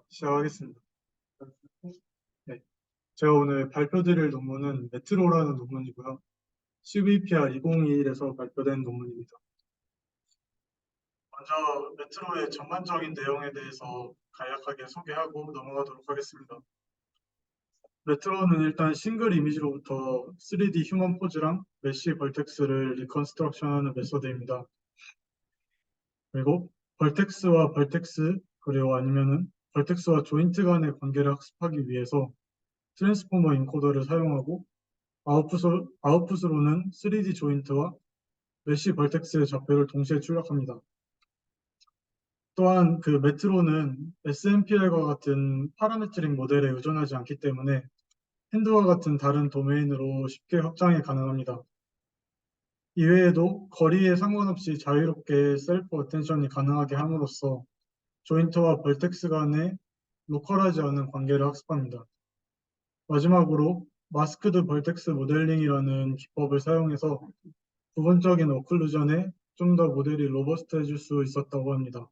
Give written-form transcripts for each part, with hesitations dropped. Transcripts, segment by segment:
시작하겠습니다. 네, 제가 오늘 발표드릴 논문은 메트로라는 논문이고요. CVPR 2021에서 발표된 논문입니다. 먼저 메트로의 전반적인 내용에 대해서 간략하게 소개하고 넘어가도록 하겠습니다. 메트로는 일단 싱글 이미지로부터 3D 휴먼 포즈랑 메쉬 벌텍스를 리컨스트럭션하는 메소드입니다. 그리고 벌텍스와 벌텍스 그리고 아니면은 벌텍스와 조인트 간의 관계를 학습하기 위해서 트랜스포머 인코더를 사용하고 아웃풋으로는 3D 조인트와 메쉬 벌텍스의 좌표를 동시에 출력합니다. 또한 그 메트로는 SMPL과 같은 파라메트릭 모델에 의존하지 않기 때문에 핸드와 같은 다른 도메인으로 쉽게 확장이 가능합니다. 이외에도 거리에 상관없이 자유롭게 셀프 어텐션이 가능하게 함으로써 조인트와 벌텍스 간의 로컬하지 않은 관계를 학습합니다. 마지막으로 마스크드 벌텍스 모델링이라는 기법을 사용해서 부분적인 오클루전에 좀 더 모델이 로버스트해질 수 있었다고 합니다.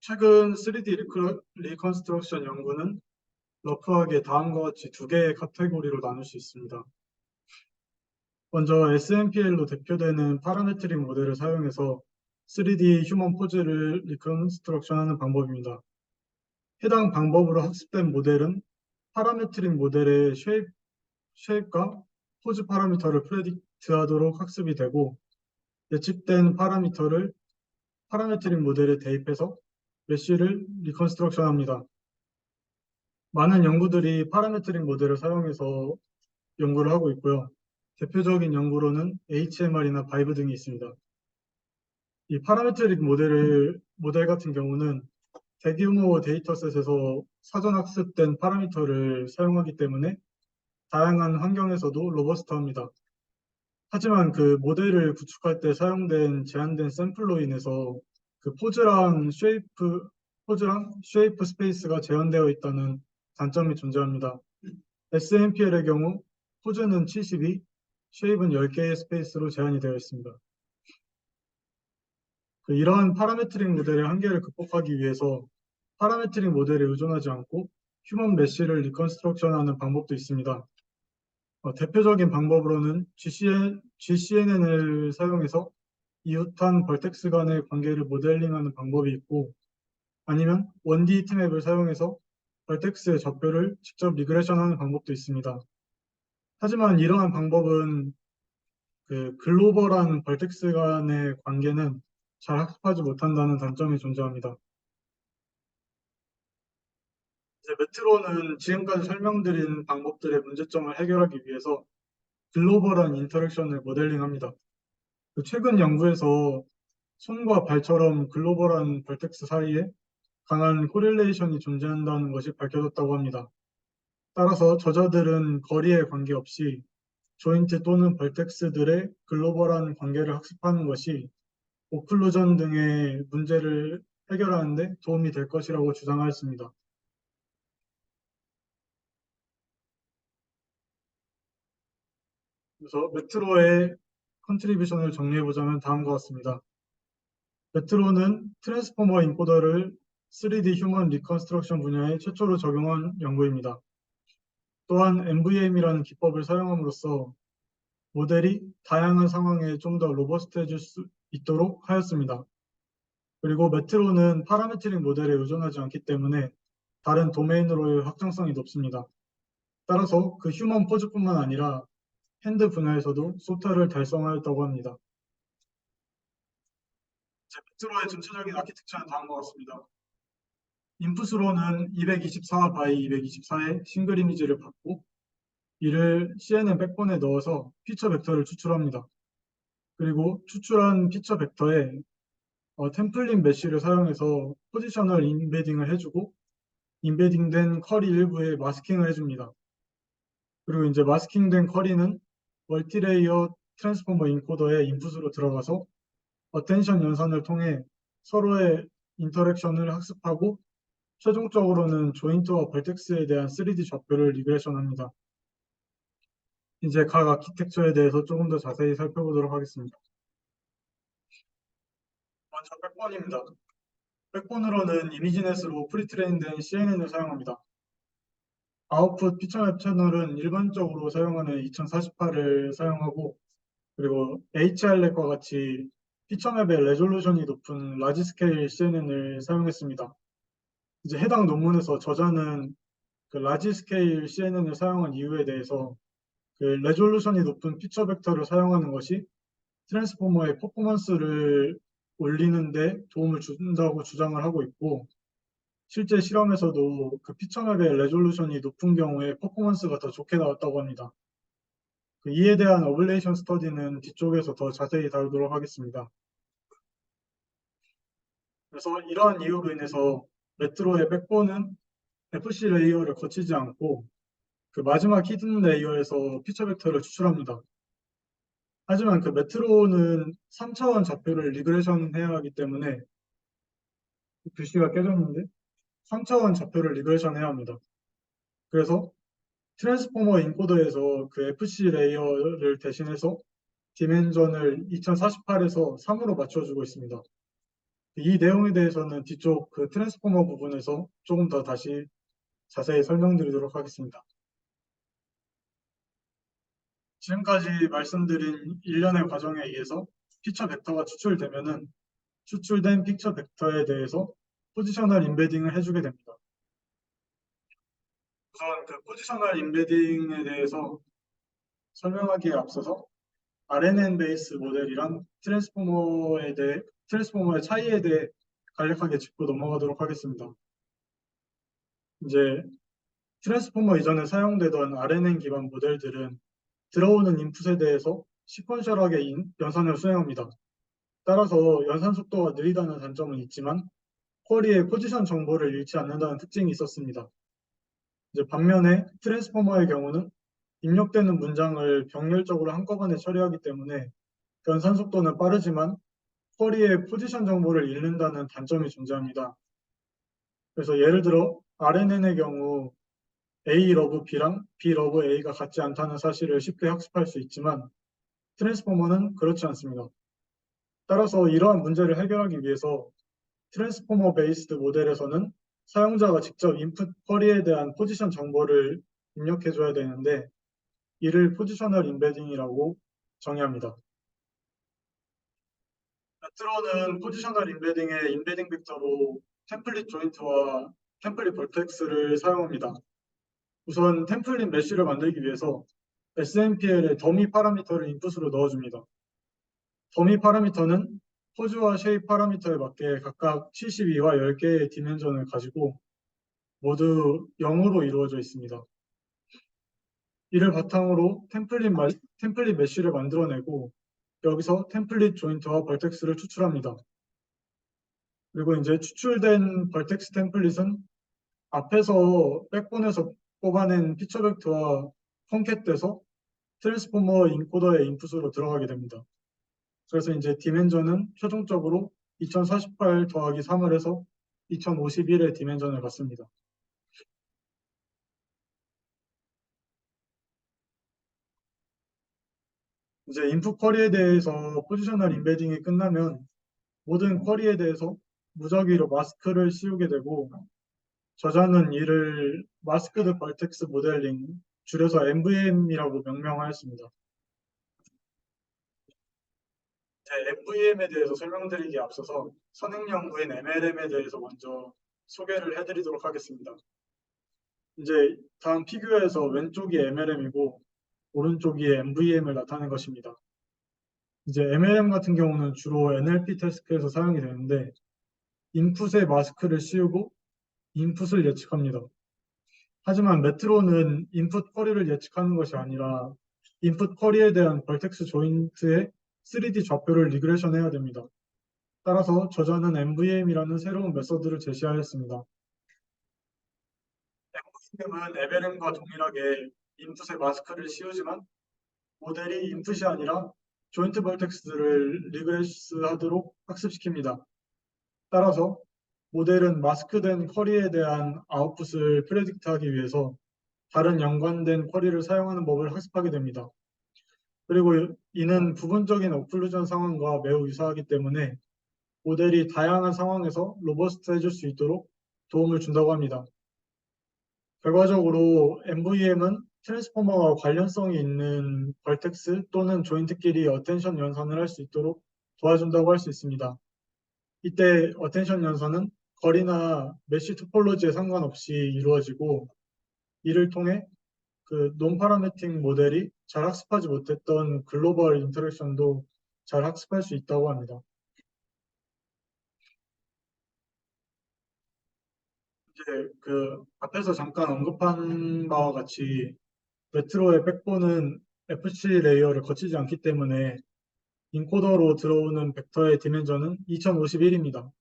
최근 3D 리컨스트럭션 연구는 러프하게 다음과 같이 두 개의 카테고리로 나눌 수 있습니다. 먼저 SMPL로 대표되는 파라메트릭 모델을 사용해서 3D 휴먼 포즈를 리컨스트럭션하는 방법입니다. 해당 방법으로 학습된 모델은 파라메트릭 모델의 쉐입과 포즈 파라미터를 프레딕트하도록 학습이 되고 예측된 파라미터를 파라메트릭 모델에 대입해서 메쉬를 리컨스트럭션합니다. 많은 연구들이 파라메트릭 모델을 사용해서 연구를 하고 있고요. 대표적인 연구로는 HMR이나 바이브 등이 있습니다. 이 파라메트릭 모델 같은 경우는 대규모 데이터셋에서 사전 학습된 파라미터를 사용하기 때문에 다양한 환경에서도 로버스트합니다. 하지만 그 모델을 구축할 때 사용된 제한된 샘플로 인해서 그 포즈랑 쉐이프 스페이스가 제한되어 있다는 단점이 존재합니다. SMPL의 경우 포즈는 72, 쉐입은 10개의 스페이스로 제한이 되어 있습니다. 이러한 파라메트릭 모델의 한계를 극복하기 위해서 파라메트릭 모델에 의존하지 않고 휴먼 메쉬를 리컨스트럭션하는 방법도 있습니다. 대표적인 방법으로는 GCNN을 사용해서 이웃한 벌텍스 간의 관계를 모델링하는 방법이 있고 아니면 1D 히트맵을 사용해서 벌텍스의 좌표를 직접 리그레션하는 방법도 있습니다. 하지만 이러한 방법은 그 글로벌한 벌텍스 간의 관계는 잘 학습하지 못한다는 단점이 존재합니다. 이제 메트로는 지금까지 설명드린 방법들의 문제점을 해결하기 위해서 글로벌한 인터랙션을 모델링합니다. 최근 연구에서 손과 발처럼 글로벌한 벌텍스 사이에 강한 코릴레이션이 존재한다는 것이 밝혀졌다고 합니다. 따라서 저자들은 거리에 관계없이 조인트 또는 벌텍스들의 글로벌한 관계를 학습하는 것이 오클루전 등의 문제를 해결하는 데 도움이 될 것이라고 주장하였습니다. 그래서 메트로의 컨트리뷰션을 정리해보자면 다음과 같습니다. 메트로는 트랜스포머 인코더를 3D 휴먼 리컨스트럭션 분야에 최초로 적용한 연구입니다. 또한 MVM이라는 기법을 사용함으로써 모델이 다양한 상황에 좀 더 로버스트해질 수 있도록 하였습니다. 그리고 메트로는 파라메트릭 모델에 의존하지 않기 때문에 다른 도메인으로의 확장성이 높습니다. 따라서 그 휴먼 포즈뿐만 아니라 핸드 분야에서도 소타를 달성하였다고 합니다. 메트로의 전체적인 아키텍처는 다음과 같습니다. 인풋으로는 224 바이 224의 싱글 이미지를 받고 이를 CNN 백본에 넣어서 피처 벡터를 추출합니다. 그리고 추출한 피처 벡터에 템플릿 메쉬를 사용해서 포지셔널 인베딩을 해주고 인베딩된 쿼리 일부에 마스킹을 해줍니다. 그리고 이제 마스킹된 쿼리는 멀티레이어 트랜스포머 인코더의 인풋으로 들어가서 어텐션 연산을 통해 서로의 인터랙션을 학습하고 최종적으로는 조인트와 벌텍스에 대한 3D 좌표를 리그레션합니다. 이제 각 아키텍처에 대해서 조금 더 자세히 살펴보도록 하겠습니다. 먼저 백번입니다. 백본으로는 이미지넷으로 프리트레인된 CNN을 사용합니다. 아웃풋 피처맵 채널은 일반적으로 사용하는 2048을 사용하고, 그리고 HRLEC과 같이 피처맵의 레졸루션이 높은 라지 스케일 CNN을 사용했습니다. 이제 해당 논문에서 저자는 그 라지 스케일 CNN을 사용한 이유에 대해서 그 레졸루션이 높은 피처 벡터를 사용하는 것이 트랜스포머의 퍼포먼스를 올리는데 도움을 준다고 주장을 하고 있고, 실제 실험에서도 그 피처맵의 레졸루션이 높은 경우에 퍼포먼스가 더 좋게 나왔다고 합니다. 이에 대한 어블레이션 스터디는 뒤쪽에서 더 자세히 다루도록 하겠습니다. 그래서 이러한 이유로 인해서 메트로의 백본은 FC 레이어를 거치지 않고 그 마지막 히든 레이어에서 피처 벡터를 추출합니다. 하지만 그 메트로는 3차원 좌표를 리그레션 해야 하기 때문에, 글씨가 깨졌는데 3차원 좌표를 리그레션 해야 합니다. 그래서 트랜스포머 인코더에서 그 FC 레이어를 대신해서 디멘전을 2048에서 3으로 맞춰주고 있습니다. 이 내용에 대해서는 뒤쪽 그 트랜스포머 부분에서 조금 더 다시 자세히 설명드리도록 하겠습니다. 지금까지 말씀드린 일련의 과정에 의해서 피처 벡터가 추출되면은 추출된 피처 벡터에 대해서 포지셔널 인베딩을 해주게 됩니다. 우선 그 포지셔널 인베딩에 대해서 설명하기에 앞서서 RNN 베이스 모델이랑 트랜스포머의 차이에 대해 간략하게 짚고 넘어가도록 하겠습니다. 이제 트랜스포머 이전에 사용되던 RNN 기반 모델들은 들어오는 인풋에 대해서 시퀀셜하게 연산을 수행합니다. 따라서 연산 속도가 느리다는 단점은 있지만 쿼리의 포지션 정보를 잃지 않는다는 특징이 있었습니다. 이제 반면에 트랜스포머의 경우는 입력되는 문장을 병렬적으로 한꺼번에 처리하기 때문에 연산 속도는 빠르지만 쿼리의 포지션 정보를 잃는다는 단점이 존재합니다. 그래서 예를 들어 RNN의 경우 A 러브 B랑 B 러브 A가 같지 않다는 사실을 쉽게 학습할 수 있지만 트랜스포머는 그렇지 않습니다. 따라서 이러한 문제를 해결하기 위해서 트랜스포머 베이스드 모델에서는 사용자가 직접 인풋 쿼리에 대한 포지션 정보를 입력해줘야 되는데 이를 포지셔널 인베딩이라고 정의합니다. 메트로는 포지셔널 인베딩의 인베딩 벡터로 템플릿 조인트와 템플릿 벌텍스를 사용합니다. 우선 템플릿 메쉬를 만들기 위해서 SMPL의 더미 파라미터를 인풋으로 넣어줍니다. 더미 파라미터는 포즈와 쉐입 파라미터에 맞게 각각 72와 10개의 디멘전을 가지고 모두 0으로 이루어져 있습니다. 이를 바탕으로 템플릿 메쉬를 만들어내고 여기서 템플릿 조인트와 벌텍스를 추출합니다. 그리고 이제 추출된 벌텍스 템플릿은 앞에서 백본에서 뽑아낸 피처 벡터와 컨캣돼서 트랜스포머 인코더의 인풋으로 들어가게 됩니다. 그래서 이제 디멘전은 최종적으로 2048 더하기 3을 해서 2051의 디멘전을 갖습니다. 이제 인풋 쿼리에 대해서 포지셔널 인베딩이 끝나면 모든 쿼리에 대해서 무작위로 마스크를 씌우게 되고 저자는 이를 마스크드 벌텍스 모델링, 줄여서 MVM이라고 명명하였습니다. MVM에 대해서 설명드리기에 앞서서 선행 연구인 MLM에 대해서 먼저 소개를 해드리도록 하겠습니다. 이제 다음 피규어에서 왼쪽이 MLM이고 오른쪽이 MVM을 나타낸 것입니다. 이제 MLM 같은 경우는 주로 NLP 태스크에서 사용이 되는데 인풋에 마스크를 씌우고 인풋을 예측합니다. 하지만 메트로는 인풋 쿼리를 예측하는 것이 아니라 인풋 쿼리에 대한 벌텍스 조인트의 3D 좌표를 리그레션 해야 됩니다. 따라서 저자는 MVM이라는 새로운 메서드를 제시하였습니다. MVM은 MLM과 동일하게 인풋에 마스크를 씌우지만 모델이 인풋이 아니라 조인트 벌텍스를 리그레스하도록 학습시킵니다. 따라서 모델은 마스크된 쿼리에 대한 아웃풋을 프레딕트하기 위해서 다른 연관된 쿼리를 사용하는 법을 학습하게 됩니다. 그리고 이는 부분적인 오클루전 상황과 매우 유사하기 때문에 모델이 다양한 상황에서 로버스트해질 수 있도록 도움을 준다고 합니다. 결과적으로 MVM은 트랜스포머와 관련성이 있는 벌텍스 또는 조인트끼리 어텐션 연산을 할 수 있도록 도와준다고 할 수 있습니다. 이때 어텐션 연산은 거리나 메쉬 토폴로지에 상관없이 이루어지고, 이를 통해 그 논파라메틱 모델이 잘 학습하지 못했던 글로벌 인터랙션도 잘 학습할 수 있다고 합니다. 이제 그 앞에서 잠깐 언급한 바와 같이 메트로의 백본은 FC 레이어를 거치지 않기 때문에 인코더로 들어오는 벡터의 디멘전은 2051입니다.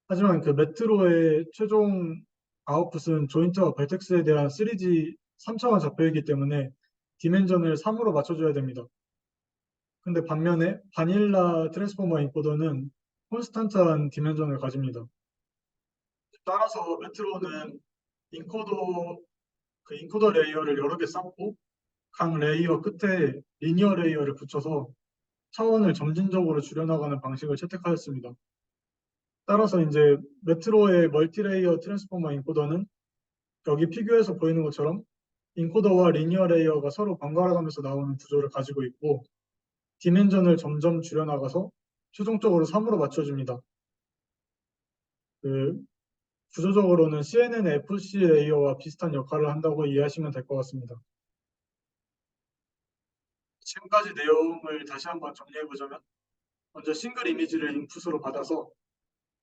하지만 그 메트로의 최종 아웃풋은 조인트와 벌텍스에 대한 3D 3차원 좌표이기 때문에 디멘전을 3으로 맞춰줘야 됩니다. 근데 반면에 바닐라 트랜스포머 인코더는 콘스탄트한 디멘전을 가집니다. 따라서 메트로는 인코더 인코더 레이어를 여러 개 쌓고 각 레이어 끝에 리니어 레이어를 붙여서 차원을 점진적으로 줄여나가는 방식을 채택하였습니다. 따라서 이제 메트로의 멀티레이어 트랜스포머 인코더는 여기 피규어에서 보이는 것처럼 인코더와 리니어 레이어가 서로 번갈아가면서 나오는 구조를 가지고 있고, 디멘전을 점점 줄여나가서 최종적으로 3으로 맞춰줍니다. 그 구조적으로는 CNN의 FC 레이어와 비슷한 역할을 한다고 이해하시면 될 것 같습니다. 지금까지 내용을 다시 한번 정리해보자면, 먼저 싱글 이미지를 인풋으로 받아서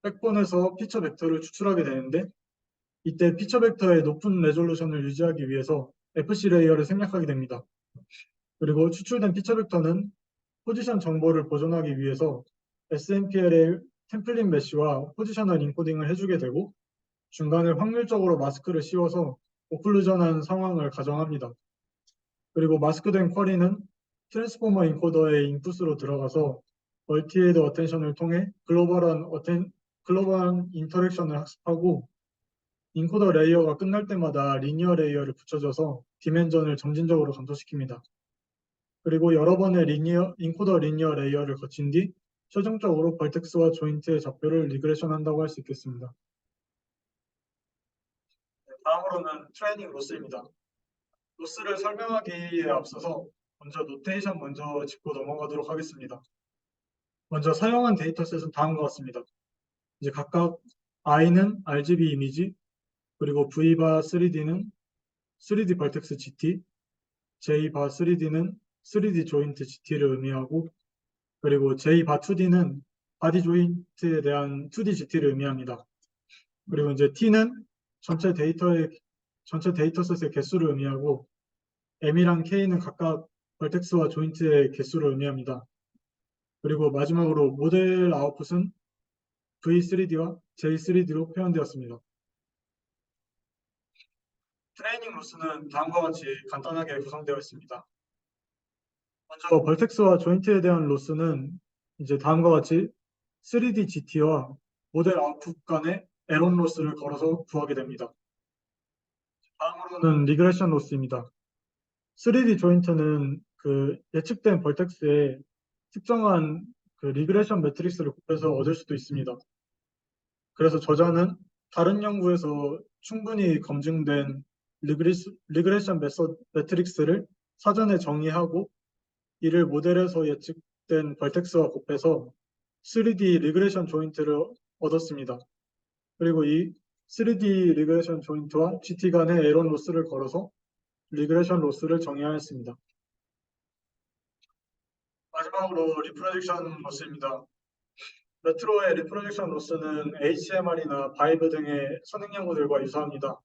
백본에서 피처 벡터를 추출하게 되는데, 이때 피처 벡터의 높은 레졸루션을 유지하기 위해서 FC 레이어를 생략하게 됩니다. 그리고 추출된 피처 벡터는 포지션 정보를 보존하기 위해서 SMPL의 템플릿 메쉬와 포지셔널 인코딩을 해주게 되고, 중간에 확률적으로 마스크를 씌워서 오클루전한 상황을 가정합니다. 그리고 마스크된 쿼리는 트랜스포머 인코더의 인풋으로 들어가서 멀티헤드 어텐션을 통해 글로벌한 인터랙션을 학습하고, 인코더 레이어가 끝날 때마다 리니어 레이어를 붙여줘서 디멘전을 점진적으로 감소시킵니다. 그리고 여러 번의 인코더 리니어 레이어를 거친 뒤 최종적으로 벌텍스와 조인트의 좌표를 리그레션 한다고 할 수 있겠습니다. 다음으로는 트레이닝 로스입니다. 로스를 설명하기에 앞서서 먼저 노테이션 먼저 짚고 넘어가도록 하겠습니다. 먼저 사용한 데이터셋은 다음과 같습니다. 이제 각각 I는 RGB 이미지, 그리고 V바 3D는 3D 벌텍스 GT, J바 3D는 3D 조인트 GT를 의미하고, 그리고 J바 2D는 바디 조인트에 대한 2D GT를 의미합니다. 그리고 이제 T는 전체 데이터셋의 개수를 의미하고, M이랑 K는 각각 벌텍스와 조인트의 개수를 의미합니다. 그리고 마지막으로 모델 아웃풋은 V3D와 J3D로 표현되었습니다. 트레이닝 로스는 다음과 같이 간단하게 구성되어 있습니다. 먼저 벌텍스와 조인트에 대한 로스는 이제 다음과 같이 3D GT와 모델 아웃풋 간의 에런 로스를 걸어서 구하게 됩니다. 다음으로는 리그레션 로스입니다. 3D 조인트는 그 예측된 벌텍스에 특정한 그 리그레션 매트릭스를 곱해서 얻을 수도 있습니다. 그래서 저자는 다른 연구에서 충분히 검증된 리그레션 매트릭스를 사전에 정의하고, 이를 모델에서 예측된 벌텍스와 곱해서 3D 리그레션 조인트를 얻었습니다. 그리고 이 3D 리그레션 조인트와 GT 간의 에런 로스를 걸어서 리그레션 로스를 정의하였습니다. 마지막으로 리프로젝션 로스입니다. 메트로의 리프로젝션 로스는 HMR이나 바이브 등의 선행 연구들과 유사합니다.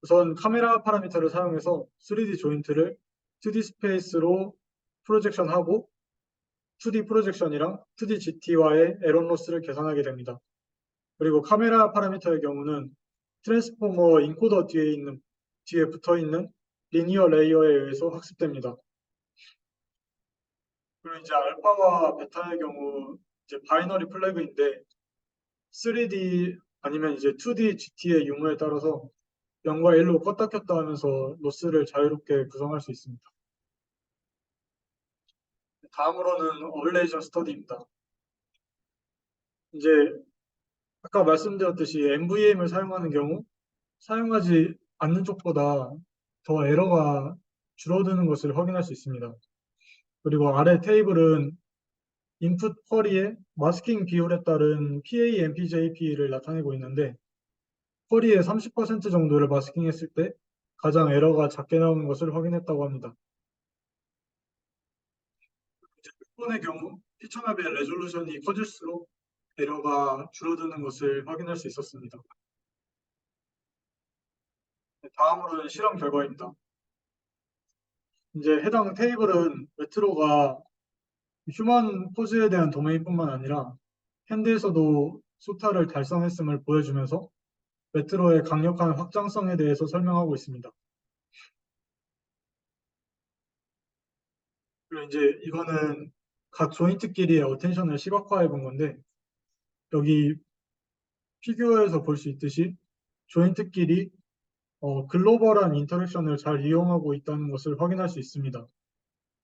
우선 카메라 파라미터를 사용해서 3D 조인트를 2D 스페이스로 프로젝션하고 2D 프로젝션이랑 2D GT와의 에런 로스를 계산하게 됩니다. 그리고 카메라 파라미터의 경우는 트랜스포머 인코더 뒤에 붙어있는 리니어 레이어에 의해서 학습됩니다. 그리고 이제 알파와 베타의 경우 이제 바이너리 플래그인데 3D 아니면 이제 2D GT의 유무에 따라서 0과 1로 껐다 켰다 하면서 로스를 자유롭게 구성할 수 있습니다. 다음으로는 어블레이션 스터디입니다. 이제 아까 말씀드렸듯이 MVM을 사용하는 경우 사용하지 않는 쪽보다 더 에러가 줄어드는 것을 확인할 수 있습니다. 그리고 아래 테이블은 인풋 쿼리의 마스킹 비율에 따른 PA, MPJP를 나타내고 있는데 쿼리의 30% 정도를 마스킹했을 때 가장 에러가 작게 나오는 것을 확인했다고 합니다. 이제 6번의 경우 피처맵의 레졸루션이 커질수록 에러가 줄어드는 것을 확인할 수 있었습니다. 다음으로는 실험 결과입니다. 이제 해당 테이블은 메트로가 휴먼 포즈에 대한 도메인뿐만 아니라 핸드에서도 수타를 달성했음을 보여주면서 메트로의 강력한 확장성에 대해서 설명하고 있습니다. 그리고 이제 이거는 각 조인트끼리의 어텐션을 시각화해 본 건데 여기 피규어에서 볼 수 있듯이 조인트끼리 글로벌한 인터랙션을 잘 이용하고 있다는 것을 확인할 수 있습니다.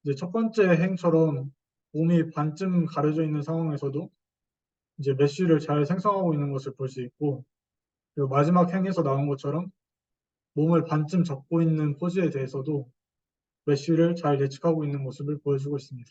이제 첫 번째 행처럼 몸이 반쯤 가려져 있는 상황에서도 이제 메쉬를 잘 생성하고 있는 것을 볼 수 있고 그리고 마지막 행에서 나온 것처럼 몸을 반쯤 접고 있는 포즈에 대해서도 메쉬를 잘 예측하고 있는 모습을 보여주고 있습니다.